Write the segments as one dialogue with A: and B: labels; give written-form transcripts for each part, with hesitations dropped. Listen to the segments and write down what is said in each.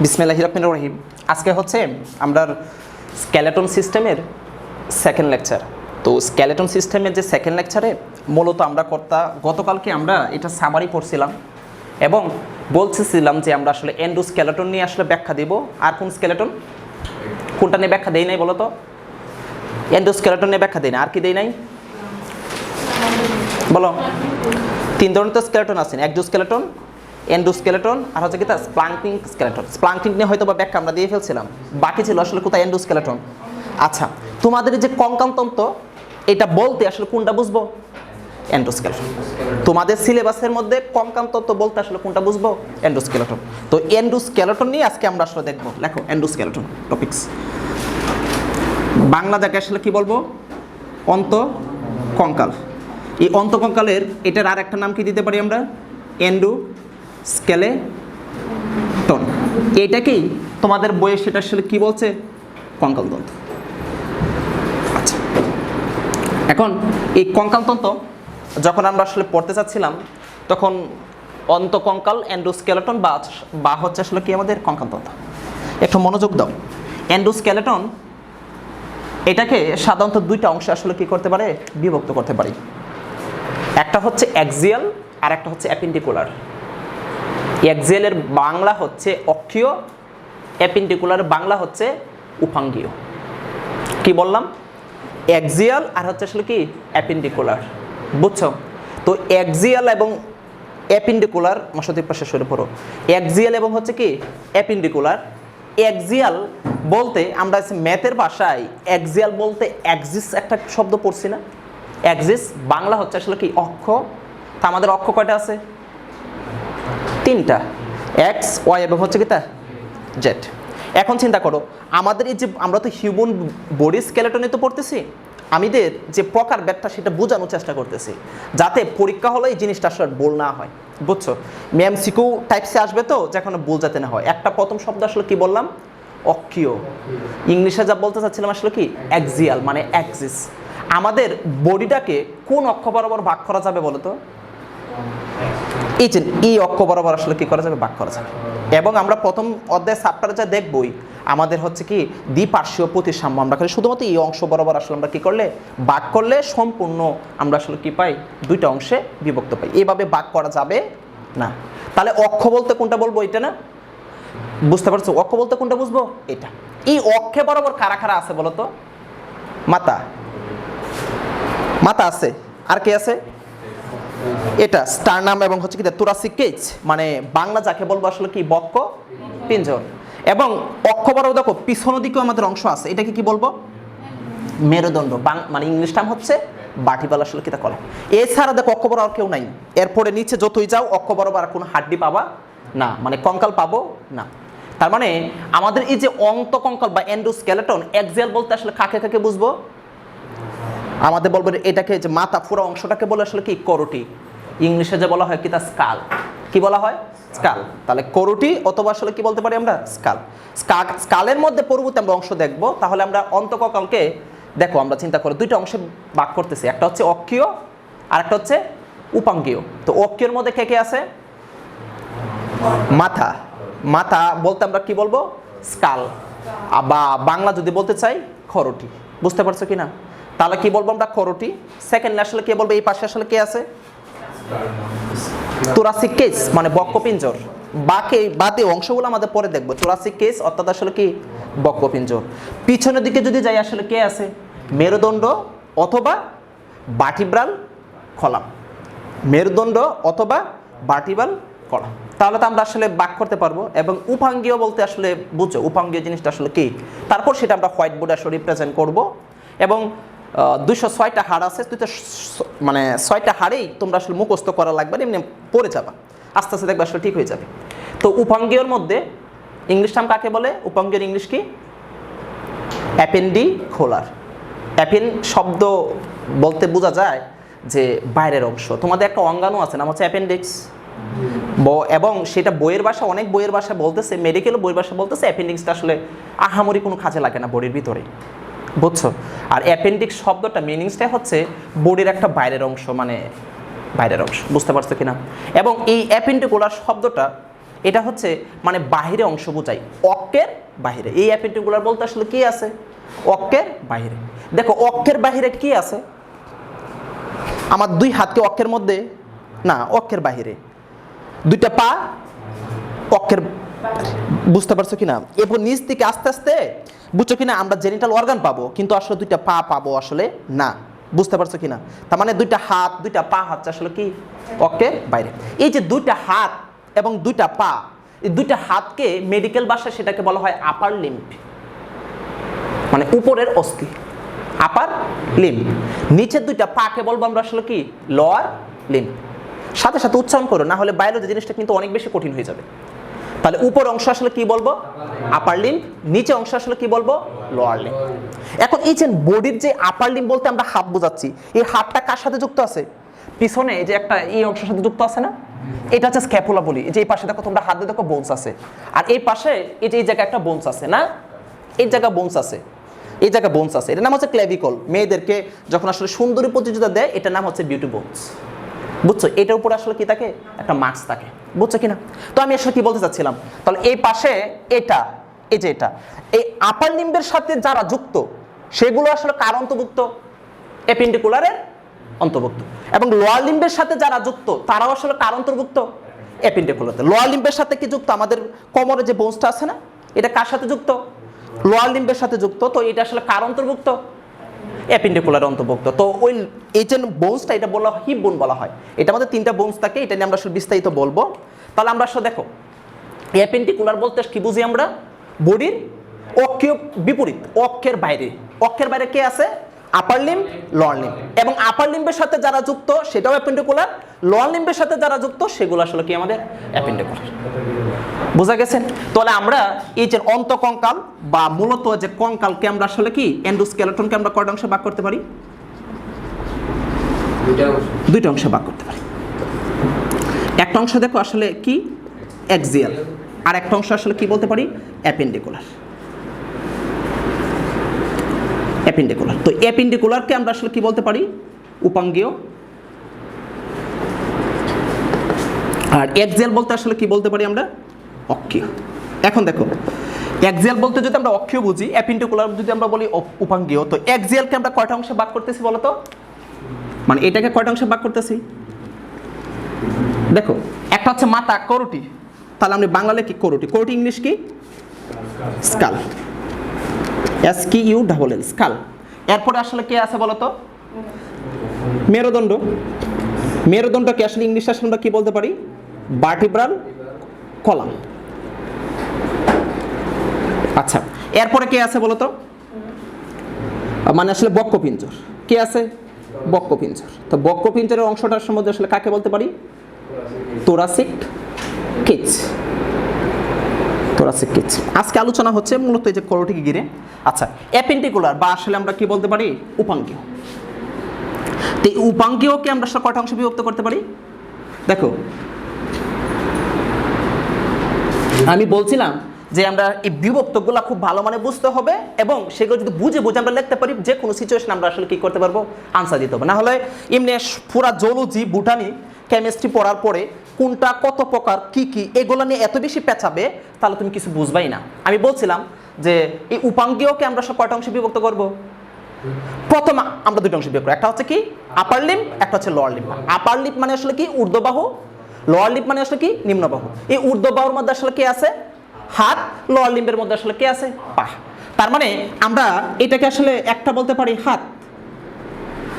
A: বিসমিল্লাহির রহমানির রহিম। আজকে হচ্ছে আমরা স্কেলেটন সিস্টেমের সেকেন্ড লেকচার। তো স্কেলেটন সিস্টেমের যে সেকেন্ড লেকচারে মূলত আমরা গতকালকে আমরা এটা সামারি পড়ছিলাম এবং বলছিলাম যে আমরা আসলে এন্ডোস্কেলেটন নিয়ে আসলে ব্যাখ্যা দিব। আর কোন স্কেলেটন, কোনটা নিয়ে ব্যাখ্যা দেই নাই বলো তো? এন্ডোস্কেলেটন নিয়ে ব্যাখ্যা দেই না, আর কি দেই নাই বলো? তিন ধরনের তো স্কেলেটন আছে, এক্সোস্কেলেটন, এন্ডোস্কেলেটন আর হচ্ছে কি তা স্প্লাঙ্কিং স্কেলেটন। স্প্লাঙ্কিং নিয়ে হয়তো বা ব্যাখ্যা আমরা দিয়ে ফেলছিলাম, বাকি ছিল আসলে কোথায় এন্ডোস্কেলেটন। আচ্ছা, তোমাদের যে কঙ্কালতন্ত্র এটা বলতে আসলে কোনটা বুঝবো? এন্ডোস্কেলেটন। তোমাদের সিলেবাসের মধ্যে কঙ্কালতন্ত্র বলতে আসলে কোনটা বুঝবো? এন্ডোস্কেলেটন। তো এন্ডোস্কেলেটন নিয়ে আজকে আমরা আসলে দেখবো। লেখো এন্ডোস্কেলেটন টপিকস। বাংলা যাকে আসলে কি বলবো? অন্তঃকঙ্কাল। এই অন্তঃকঙ্কালের এটার আর একটা নাম কি দিতে পারি আমরা? এন্ডোস্কেলেটন। এইটাকেই তোমাদের বইয়ে সেটা আসলে কি বলছে? কঙ্কালতন্ত্র। আচ্ছা, এখন এই কঙ্কালতন্ত্র যখন আমরা আসলে পড়তে চাচ্ছিলাম তখন অন্তঃকঙ্কাল, এন্ডোস্কেলেটন বা হচ্ছে আসলে কি আমাদের কঙ্কালতন্ত্র। একটু মনোযোগ দাও। এন্ডোস্কেলেটন এটাকে সাধারণত দুইটা অংশে আসলে কি করতে পারে? বিভক্ত করতে পারি। একটা হচ্ছে অ্যাক্সিয়াল আর একটা হচ্ছে অ্যাপেন্ডিকুলার। অ্যাক্সিয়ালের বাংলা হচ্ছে অক্ষীয়, অ্যাপেন্ডিকুলার বাংলা হচ্ছে উপাঙ্গীয়। কি বললাম? অ্যাক্সিয়াল আর হচ্ছে আসলে কি অ্যাপেন্ডিকুলার, বুঝছো? তো অ্যাক্সিয়াল এবং অ্যাপেন্ডিকুলার মশাদের পাশে সরে পড়ো। অ্যাক্সিয়াল এবং হচ্ছে কি অ্যাপেন্ডিকুলার। অ্যাক্সিয়াল বলতে আমরা ম্যাথের ভাষায় অ্যাক্সিয়াল বলতে অ্যাক্সিস একটা শব্দ পড়ছি না? অ্যাক্সিস বাংলা হচ্ছে আসলে কি অক্ষ। তা আমাদের অক্ষ কয়টা আছে? তিনটা, এক্স, ওয়াই এবং হচ্ছে কি তা জেড। এখন চিন্তা করো, আমাদের এই যে আমরা তো হিউম্যান বডি স্কেলেটনে তো পড়তেছি, আমাদের যে প্রকারভেদটা সেটা বোঝানোর চেষ্টা করতেছি যাতে পরীক্ষা হলে এই জিনিসটা আসলে ভুল না হয়, বুঝছো? ম্যাম সিকিউ টাইপসে আসবে তো যেখানে ভুল যাতে না হয়। একটা প্রথম শব্দ আসলে কি বললাম? অক্ষীয়। ইংলিশে যা বলতে চাচ্ছিলাম আসলে কি অ্যাক্সিয়াল মানে অ্যাক্সিস। আমাদের বডিটাকে কোন অক্ষ বরাবর ভাগ করা যাবে বলো তো? এই অক্ষ বরাবর আসলে কি করা যাবে? ভাগ করা যাবে। এবং আমরা প্রথম অধ্যায় চ্যাপ্টারে যা দেখবই আমাদের হচ্ছে কি দ্বিপার্শ্বীয় প্রতিসাম্য। আমরা খালি শুধুমাত্র এই অংশ বরাবর আসলে আমরা কি করলে ভাগ করলে সম্পূর্ণ আমরা আসলে কি পাই? দুইটা অংশে বিভক্ত পাই। এইভাবে ভাগ করা যাবে না। তাহলে অক্ষ বলতে কোনটা বলবো? এটা না? বুঝতে পারছো? অক্ষ বলতে কোনটা বুঝবো? এটা। এই অক্ষে বরাবর কারা কারা আছে বলো তো? মাথা, মাথা আছে। আর কে আছে? এটা স্টারনাম এবং হচ্ছে কি থোরাসিক কেজ, মানে বাংলা যাকে বলবো আসলে কি বক্ষ পিঞ্জর। এবং অক্ষ বরাবর দেখো পিছনের দিকেও আমাদের অংশ আছে, এটাকে কি বলবো? মেরুদণ্ড, মানে ইংলিশ নাম হচ্ছে বাটিবাল আসলে কি তা কলম। এছাড়া দেখো অক্ষ বরাবর কেউ নাই। এরপরে নিচে যতই যাও অক্ষ বরাবর কোনো হাড্ডি পাবা না, মানে কঙ্কাল পাবো না। তার মানে আমাদের এই যে অন্তঃকঙ্কাল বা এন্ডোস্কেলেটন, অ্যাক্সিয়াল বলতে আসলে কাকে কাকে বুঝবো? আমাদের বলবো এটাকে যে মাথা পুরো অংশটাকে বলে আসলে কি করোটি। ইংলিশে যে বলা হয় কি তা স্কাল। কি বলা হয়? স্কাল। তাহলে করোটি অথবা আসলে কি বলতে পারি আমরা? স্কাল। স্কালের মধ্যে পরবর্তী আমরা অংশ দেখবো। তাহলে আমরা অন্তঃকঙ্কালকে দেখো আমরা চিন্তা করে দুইটা অংশে ভাগ করতেছি, একটা হচ্ছে অক্ষীয় আর একটা হচ্ছে উপাঙ্গীয়। তো অক্ষীয়র মধ্যে কে কে আছে? মাথা। মাথা বলতে আমরা কি বলবো? স্কাল। বা বাংলা যদি বলতে চাই খরটি। বুঝতে পারছো কি না? তাহলে কি বলবো আমরা? খরটি। সেকেন্ড আসলে কে বলবো? এই পাশে আসলে কে আছে? থোরাসিক কেজ মানে বক্ষপিঞ্জর। বাকি অংশগুলো আমাদের পরে দেখবো। থোরাসিক কেজ অর্থাৎ আসলে কি বক্ষপিঞ্জর। পিছনের দিকে যদি যাই আসলে কে আছে? মেরুদণ্ড অথবা ভার্টিব্রাল কলাম। মেরুদণ্ড অথবা ভার্টিব্রাল কলাম। তাহলে তো আমরা আসলে ভাগ করতে পারবো। এবং উপাঙ্গীয় বলতে আসলে বুঝছো উপাঙ্গীয় জিনিসটা আসলে কি, তারপর সেটা আমরা হোয়াইট বোর্ডে আসলে রিপ্রেজেন্ট করবো। এবং 206টা হাড় আছে, তুই তো মানে 6টা হাড়েই তোমরা আসলে মুখস্থ করা লাগবে, এমনি পড়ে যাবা, আস্তে আস্তে দেখবে আসলে ঠিক হয়ে যাবে। তো উপাঙ্গীয়র মধ্যে ইংলিশ নাম কাকে বলে? উপাঙ্গীয়র ইংলিশ কি? অ্যাপেন্ডিকুলার। অ্যাপেন শব্দ বলতে বোঝা যায় যে বাইরের অংশ। তোমাদের একটা অঙ্গাণু আছে নাম হচ্ছে অ্যাপেন্ডিক্স। এবং সেটা বইয়ের ভাষা, অনেক বইয়ের ভাষা বলতেছে, মেডিকেল বইয়ের ভাষা বলতেছে অ্যাপেন্ডিক্সটা আসলে আহামরি কোনো কাজে লাগে না বডির ভিতরে, বুঝছো? আর অ্যাপেন্ডিক্স শব্দটা মিনিংসটাই হচ্ছে বডির একটা বাইরের অংশ, মানে বাইরের অংশ। বুঝতে পারছো কিনা? এবং এই অ্যাপেন্ডিকুলার শব্দটা এটা হচ্ছে মানে বাহিরে অংশ বোঝায়, অক্ষের বাহিরে। এই অ্যাপেন্ডিকুলার বলতে আসলে কি আছে? অক্ষের বাহিরে। দেখো অক্ষের বাহিরে কি আছে? আমার দুই হাতকে অক্ষের মধ্যে না, অক্ষের বাহিরে। দুইটা পা অক্ষের, বুঝতে পারছো কিনা? এরপর নিচ থেকে আস্তে আস্তে, বুঝছো কিনা, আমরা জেনিটাল অর্গান পাবো, কিন্তু আসলে দুইটা পা পাবো আসলে না। বুঝতে পারছো কিনা? তার মানে দুইটা হাত দুইটা পা হচ্ছে আসলে কি অক্ষের বাইরে। এই যে দুইটা হাত এবং দুইটা পা, এই দুইটা হাতকে মেডিকেল ভাষায় সেটাকে বলা হয় আপার লিম্ব, মানে উপরের অস্থি, আপার লিম্ব। নিচের দুইটা পাকে বলবো আমরা আসলে কি লোয়ার লিম্ব। সাথে সাথে উচ্চারণ করো, না হলে বায়োলজি জিনিসটা কিন্তু অনেক বেশি কঠিন হয়ে যাবে। তাহলে উপর অংশ আসলে কি বলবো? আপার লিম্ব। নিচে অংশ আসলে কি বলবো? Lower limb. এখন এই যে বডির যে আপার লিম্ব বলতে আমরা হাত বোঝাচ্ছি, এই হাতটা কার সাথে যুক্ত আছে? পিছনে এই যে একটা এই অংশের সাথে যুক্ত আছে না, এটা হচ্ছে স্ক্যাপুলা বলি। এই যে এই পাশে দেখো তোমরা হাত দিয়ে দেখো বোনস আছে, আর এই পাশে এই যে এই জায়গায় একটা বোনস আছে না, এই জায়গা বোনস আছে, এই জায়গা বোনস আছে। এটার নাম হচ্ছে ক্লেভিকল। মেয়েদেরকে যখন আসলে সুন্দরী প্রতিযোগিতা দেয়, এটার নাম হচ্ছে বিউটি বোনস। বুঝছো? এটার উপরে আসলে কি থাকে? একটা মার্কস থাকে। বুঝছো কিনা? তো আমি আসলে কি বলতে চাচ্ছিলাম, তাহলে এই পাশে এটা, এই যে এটা, এই আপার লিম্বের সাথে যারা যুক্ত সেগুলো আসলে কার অন্তর্ভুক্ত? অ্যাপেন্ডিকুলারের অন্তর্ভুক্ত। এবং লোয়ার লিম্বের সাথে যারা যুক্ত তারাও আসলে কার অন্তর্ভুক্ত? অ্যাপেন্ডিকুলার। লোয়ার লিম্বের সাথে কি যুক্ত? আমাদের কোমরে যে বোনসটা আছে না, এটা কার সাথে যুক্ত? লোয়ার লিম্বের সাথে যুক্ত। তো এটা আসলে কার অন্তর্ভুক্ত? অ্যাপেন্ডিকুলার অন্তর্ভুক্ত। তো ওই এই যে বোনসটা, এটা বলা হয় হিপ বোন বলা হয়। এটা আমাদের তিনটা বোনস থাকে, এটা নিয়ে আমরা আসলে বিস্তারিত বলবো। তাহলে আমরা আসলে দেখো অ্যাপেন্ডিকুলার বলতে কি বুঝি আমরা? বডির অক্ষীয় বিপরীত, অক্ষের বাইরে। অক্ষের বাইরে কে আছে? আপার লিম্ব, লোয়ার লিম্ব। এবং আপার লিম্বের সাথে যারা যুক্ত সেটাও অ্যাপেন্ডিকুলার, লোয়ার লিম্বের সাথে যারা যুক্ত সেগুলো আসলে কি আমাদের অ্যাপেন্ডিকুলার। বোঝা গেছেন? তাহলে আমরা এই যে অন্তঃকঙ্কাল বা মূলত যে কঙ্কালকে আমরা আসলে কি এন্ডোস্কেলেটনকে আমরা কয়টা অংশে ভাগ করতে পারি? দুইটা অংশে ভাগ করতে পারি। একটা অংশ দেখো আসলে কি অ্যাক্সিয়াল, আর একটা অংশ আসলে কি বলতে পারি? অ্যাপেন্ডিকুলার। অ্যাপেন্ডিকুলার। তো অ্যাপেন্ডিকুলারকে আমরা আসলে কি বলতে পারি? উপাঙ্গীয়। আর অ্যাক্সিয়াল বলতে আসলে কি বলতে পারি আমরা? অক্ষীয়। এখন দেখো অ্যাক্সিয়াল বলতে যদি আমরা অক্ষীয় বুঝি, অ্যাপেন্ডিকুলার যদি আমরা বলি উপাঙ্গীয়, তো অ্যাক্সিয়ালকে আমরা কয়টা অংশে ভাগ করতেছি বলো তো? মানে এটাকে কয়টা অংশে ভাগ করতেছি? দেখো একটা হচ্ছে মাথা, করোটি। তাহলে আমরা বাংলায় কি করোটি? করোটি ইংলিশ কি? স্কাল। SKULL, skull. এরপরে আসলে কে আছে বলো তো? মেরুদণ্ড। মেরুদণ্ডকে আসলে ইংলিশ আসলে আমরা কি বলতে পারি? Vertebral column. আচ্ছা, এরপরে কে আছে বলো তো? মানে আসলে বক্ষপিঞ্জর। কে আছে? বক্ষপিঞ্জর। তো বক্ষপিঞ্জরের অংশটার সম্বন্ধে আসলে কাকে বলতে পারি? Thoracic cage. Thoracic cage. আজকে আলোচনা হচ্ছে মূলত এই যে করোটিকে ঘিরে। আচ্ছা, অ্যাপেন্ডিকুলার বা আসলে আমরা কি বলতে পারি? উপাঙ্গীয়। তো এই উপাঙ্গীয়কে আমরা আসলে কয়টা অংশে বিভক্ত করতে পারি? দেখো আমি বলছিলাম যে আমরা এই বিভক্তগুলো খুব ভালো মানে বুঝতে হবে, এবং সেগুলো যদি বুঝে আমরা লিখতে পারি, যে কোনো সিচুয়েশন আমরা আসলে কি করতে পারবো? আনসার দিতে হবে। না হলে এমনি পুরা জুলজি, বুটানি, কেমিস্ট্রি পড়ার পরে কোনটা কত প্রকার কি কি এগুলো নিয়ে এত বেশি পেঁচাবে, তাহলে তুমি কিছু বুঝবাই না। আমি বলছিলাম যে এই উপাঙ্গীয়কে আমরা সব কয়টা অংশে বিভক্ত করব? প্রথম আমরা দুটো অংশে বিভক্ত করব। একটা হচ্ছে কি আপার লিম্ব, একটা হচ্ছে লোয়ার লিম্ব। আপার লিম্ব মানে আসলে কি ঊর্ধ্ববাহু, লোয়ার লিম্ব মানে আসলে কি নিম্নবাহু। এই ঊর্ধ্ববাহুর মধ্যে আসলে কি আছে? হাত। লোয়ার লিম্বের মধ্যে আসলে কে আছে? পা। তার মানে আমরা এটাকে আসলে একটা বলতে পারি হাত,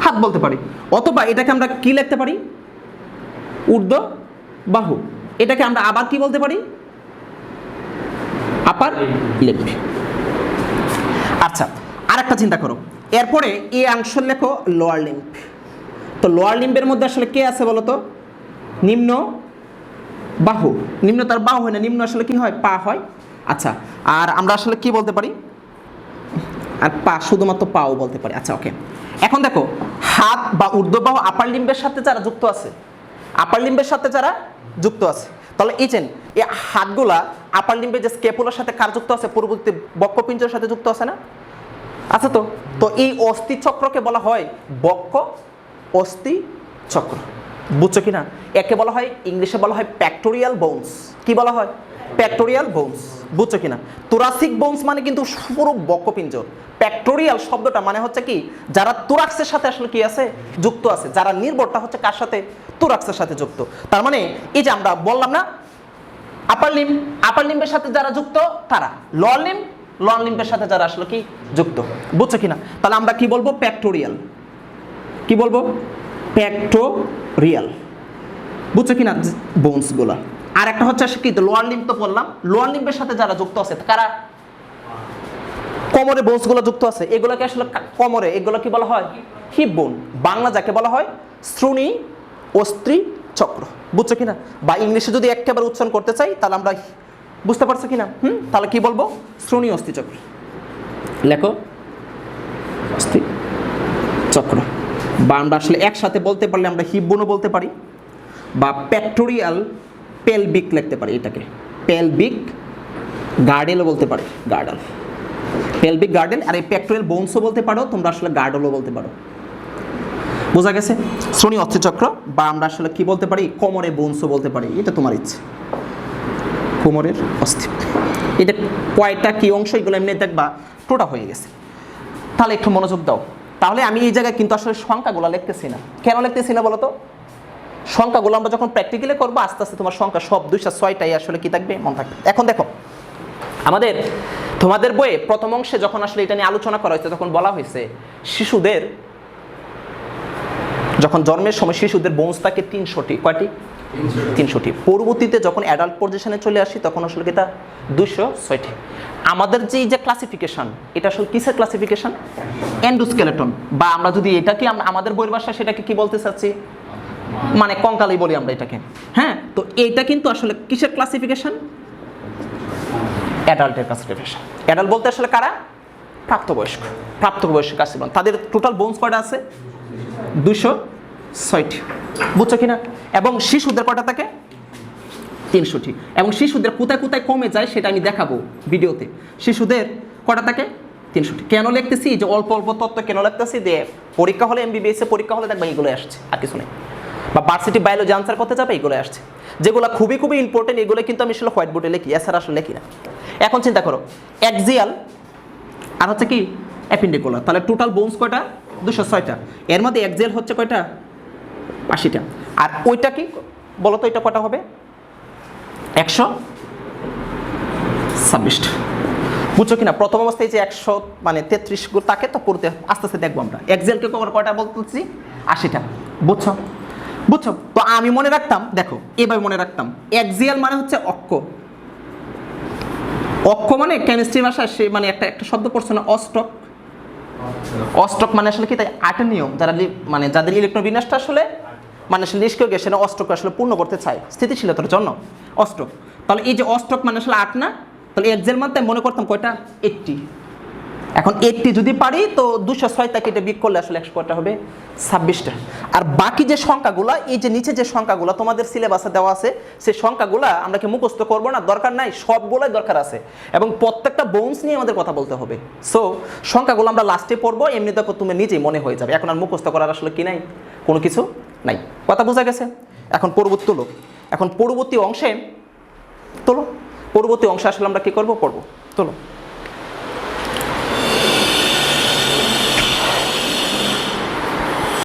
A: হাত বলতে পারি, অথবা এটাকে আমরা কি লিখতে পারি? ঊর্ধ্ব বাহু। এটাকে আমরা আবার কি বলতে পারি? আপার লিম্ব। আচ্ছা, আরেকটা চিন্তা করো, এরপরে এই অংশ লেখো লোয়ার লিম্ব। তো লোয়ার লিম্বের মধ্যে আসলে কে আছে বলো তো? নিম্ন বাহু। নিম্ন তার বাহু হয় না, নিম্ন আসলে কি হয়? পা হয়। আচ্ছা, আর আমরা আসলে কি বলতে পারি? আর পা, শুধুমাত্র পাও বলতে পারি। আচ্ছা, ওকে। এখন দেখো হাত বা ঊর্ধ্ববাহু আপার লিম্বের সাথে যারা যুক্ত আছে, আপার লিম্বের সাথে যারা যুক্ত আছে, তাহলে এই হাতগুলা আপার লিম্বের যে স্ক্যাপুলার সাথে কার যুক্ত আছে? পূর্ববর্তী বক্ষপিঞ্জরের সাথে যুক্ত আছে না? আচ্ছা, তো এই অস্থি চক্রকে বলা হয় বক্ষ অস্থি চক্র। বুঝছো কিনা? একে বলা হয় ইংলিশে বলা হয় প্যাক্টোরিয়াল বোনস। কি বলা হয়? প্যাক্টোরিয়াল বোনস। বুঝছো কিনা? তোরাসিক বোনস মানে কিন্তু পুরো বক্ষপিঞ্জর। প্যাক্টোরিয়াল শব্দটা মানে হচ্ছে কি, যারা তোরাক্সের সাথে আসলে কি আছে, যুক্ত আছে। যারা নির্ভরটা হচ্ছে কার সাথে? তোরাক্সের সাথে যুক্ত। তার মানে এই যে আমরা বললাম না আপার লিম্ব, আপার লিম্বের সাথে যারা যুক্ত তারা, লোয়ার লিম্ব, লোয়ার লিম্বের সাথে যারা আসলে কি যুক্ত। বুঝছো কিনা? তাহলে আমরা কি বলবো? প্যাক্টোরিয়াল। কি বলবো? প্যাক্টোরিয়াল। বুঝছো কিনা বোনস গুলা? আর একটা হচ্ছে কি, লোয়ার লিম্ব তো বললাম, লোয়ার লিম্বের সাথে যারা যুক্ত আছে কারা? কোমরে বোনস গুলো যুক্ত আছে, এগুলোকে আসলে কোমরে, এগুলো কি বলা হয়? হিপ বোন। বাংলা যাকে বলা হয় শ্রোণী অস্থি চক্র। বুঝছো কিনা? বা ইংলিশে যদি একেবারে উচ্চারণ করতে চাই তাহলে আমরা, বুঝতে পারছো কিনা? তাহলে কি বলবো? শ্রোণী অস্থি চক্র। লেখো অস্থি চক্র। বা আমরা আসলে একসাথে বলতে পারলে আমরা হিপ বোনও বলতে পারি, বা প্যাক্টোরিয়াল পেলভিক লিখতে পারি। এটাকে পেলভিক গার্ডেলও বলতে পারি, গার্ডেল, পেলভিক গার্ডেল। আর এই প্যাক্টোরিয়াল বোনসও বলতে পারো তোমরা, আসলে গার্ডেলও বলতে পারো। বোঝা গেছে? শ্রোণী অস্থিচক্র, বা আমরা আসলে কি বলতে পারি? কোমরে বোনসও বলতে পারি, এটা তোমার ইচ্ছে। কোমরের অস্থি, এটা কয়টা কি অংশ এগুলো এমনি দেখবা টোটা হয়ে গেছে। তাহলে একটু মনোযোগ দাও। তাহলে আমি এই জায়গায় কিন্তু আসলে সংখ্যাগুলো লিখতেছি না। কেন লিখতেছি না বলো তো? সংখ্যাগুলো আমরা যখন প্র্যাকটিক্যালি করবো আস্তে আস্তে তোমার সংখ্যা সব 206টাই আসলে কি থাকবে? মন থাকবে। এখন দেখো আমাদের তোমাদের বইয়ে প্রথম অংশে যখন আসলে এটা নিয়ে আলোচনা করা হয়েছে তখন বলা হয়েছে শিশুদের যখন জন্মের সময় শিশুদের বোনস থাকে 300টি। কয়টি? 300টি। পরবর্তীতে যখন অ্যাডাল্ট পজিশনে চলে আসি তখন আসলে এটা 206টি। আমাদের যে ক্লাসিফিকেশন, এটা আসলে কিসের ক্লাসিফিকেশন? এন্ডোস্কেলেটন। বা আমরা যদি এটাকে আমাদের বইয়ের ভাষায় সেটাকে কি বলতে চাচ্ছি, মানে কঙ্কালই বলি আমরা এটাকে। হ্যাঁ, তো এইটা কিন্তু আসলে কিসের ক্লাসিফিকেশন? অ্যাডাল্টের ক্লাসিফিকেশন। অ্যাডাল্ট বলতে আসলে কারা? প্রাপ্তবয়স্ক। প্রাপ্তবয়স্ক কাছে তাদের টোটাল বোনস কয়টা আছে? 206টি। বুঝছো কিনা? এবং শিশুদের কয়টা থাকে? 300টি। এবং শিশুদের কোথায় কোথায় কমে যায় সেটা আমি দেখাবো ভিডিওতে। শিশুদের কয়টা থাকে? 300টি। কেন লিখতেছি? যে অল্প অল্প তথ্য কেন লিখতেছি? যে পরীক্ষা হলে এমবিবিএস এ পরীক্ষা হলে দেখবা এগুলো আসছে, আর কিছু নেই। বা ভার্সিটি বায়োলজি আনসার করতে যাবে, এগুলো আসছে। যেগুলো খুবই খুবই ইম্পর্টেন্ট এগুলো কিন্তু আমি আসলে হোয়াইট বোর্ডে লিখি, এছাড়া আসলে লিখি না। এখন চিন্তা করো, অ্যাক্সিয়াল আর হচ্ছে কি অ্যাপেন্ডিকুলার। তাহলে টোটাল বোনস কয়টা? 206টা। এর মধ্যে অ্যাক্সিয়াল হচ্ছে কয়টা? 80টা। আর ওইটা কি বলো তো, এটা কয়টা হবে? 126টা। বুঝছো কিনা? প্রথম অবস্থায় যে 100 মানে 33 গুলো তাকে তো করতে আস্তে আস্তে দেখবো আমরা। অ্যাক্সিয়ালকে কয়টা বলতেছি? 80টা। বুঝছো? বুঝছো? তো আমি মনে রাখতাম, দেখো এভাবে মনে রাখতাম, অ্যাক্সিয়াল মানে হচ্ছে অক্ষ। অক্ষ মানে কেমিস্ট্রি ভাষায় সে মানে একটা শব্দ পড়ছে না, অস্টক। অস্টক মানে আসলে কি? তাই আটের নিয়ম, যারা মানে যাদের ইলেকট্রন বিন্যাসটা আসলে মানে আসলে নিষ্ক্রিয় গ্যাস, সেটা অস্টক আসলে পূর্ণ করতে চায় স্থিতিশীলতার জন্য, অস্টক। তাহলে এই যে অস্টক মানে আসলে 8 না? তাহলে এক্সেল মানতে মনে করতাম কয়টা? 80। এখন 80 যদি পারি তো 206 থেকে এটা বিয়োগ করলে আসলে 100 কয়টা হবে? 26টা। আর বাকি যে সংখ্যাগুলো, এই যে নিচে যে সংখ্যাগুলো তোমাদের সিলেবাসে দেওয়া আছে, সেই সংখ্যাগুলো আমরা কি মুখস্থ করবো না? দরকার নাই, সবগুলোই দরকার আছে। এবং প্রত্যেকটা বোনস নিয়ে আমাদের কথা বলতে হবে। সো সংখ্যাগুলো আমরা লাস্টে পড়বো, এমনি দেখো তুমি নিজেই মনে হয়ে যাবে। এখন আর মুখস্থ করার আসলে কি নাই, কোনো কিছু নাই। কথা বোঝা গেছে? এখন পরবর্তী তোলো। এখন পরবর্তী অংশে তোলো, পরবর্তী অংশে আসলে আমরা কি করবো? পড়বো। তোলো।